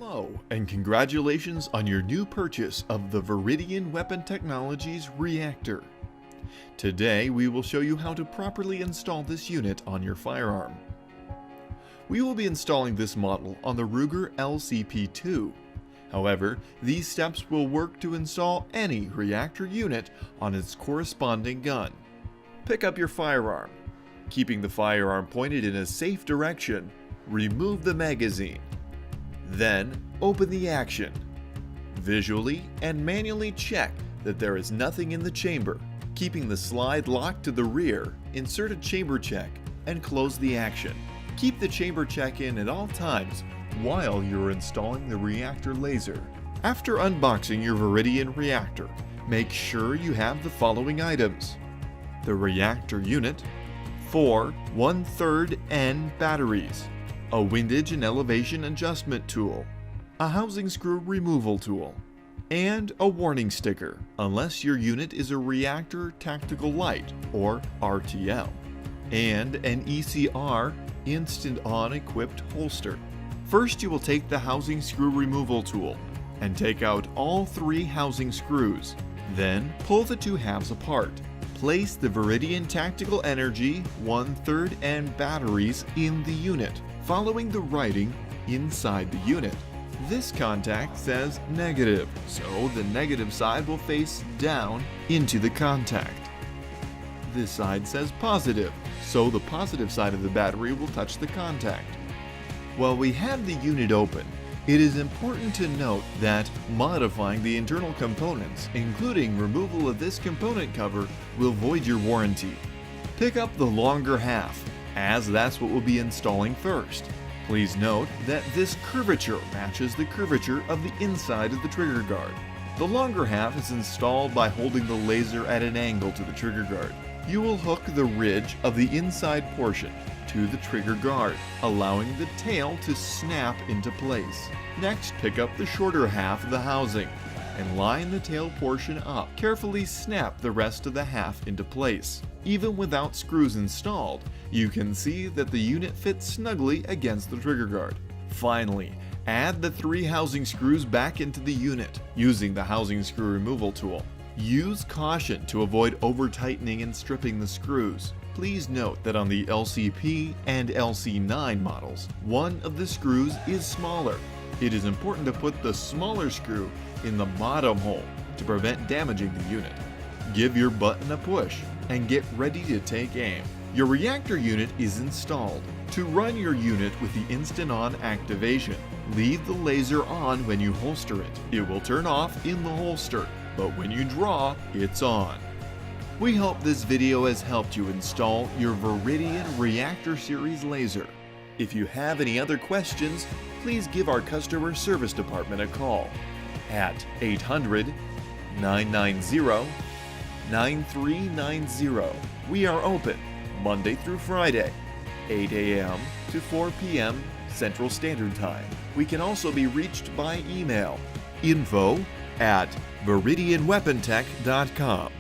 Hello, and congratulations on your new purchase of the Viridian Weapon Technologies Reactor. Today we will show you how to properly install this unit on your firearm. We will be installing this model on the Ruger LCP-2. However, these steps will work to install any reactor unit on its corresponding gun. Pick up your firearm. Keeping the firearm pointed in a safe direction, remove the magazine. Then, open the action. Visually and manually check that there is nothing in the chamber. Keeping the slide locked to the rear, insert a chamber check and close the action. Keep the chamber check in at all times while you're installing the reactor laser. After unboxing your Viridian Reactor, make sure you have the following items: the reactor unit, 4 1/3 N batteries, a windage and elevation adjustment tool, a housing screw removal tool, and a warning sticker unless your unit is a reactor tactical light or RTL, and an ECR instant-on equipped holster. First, you will take the housing screw removal tool and take out all 3 housing screws. Then pull the 2 halves apart. Place the Viridian Tactical Energy 1/3 N batteries in the unit, following the writing inside the unit. This contact says negative, so the negative side will face down into the contact. This side says positive, so the positive side of the battery will touch the contact. While we have the unit open, it is important to note that modifying the internal components, including removal of this component cover, will void your warranty. Pick up the longer half, as that's what we'll be installing first. Please note that this curvature matches the curvature of the inside of the trigger guard. The longer half is installed by holding the laser at an angle to the trigger guard. You will hook the ridge of the inside portion to the trigger guard, allowing the tail to snap into place. Next, pick up the shorter half of the housing and line the tail portion up. Carefully snap the rest of the half into place. Even without screws installed, you can see that the unit fits snugly against the trigger guard. Finally, add the 3 housing screws back into the unit using the housing screw removal tool. Use caution to avoid over-tightening and stripping the screws. Please note that on the LCP and LC9 models, one of the screws is smaller. It is important to put the smaller screw in the bottom hole to prevent damaging the unit. Give your button a push and get ready to take aim. Your reactor unit is installed. To run your unit with the instant-on activation, leave the laser on when you holster it. It will turn off in the holster, but when you draw, it's on. We hope this video has helped you install your Viridian Reactor Series laser. If you have any other questions, please give our customer service department a call at 800-990-9390. We are open Monday through Friday, 8 a.m. to 4 p.m. Central Standard Time. We can also be reached by email, info@viridianweapontech.com.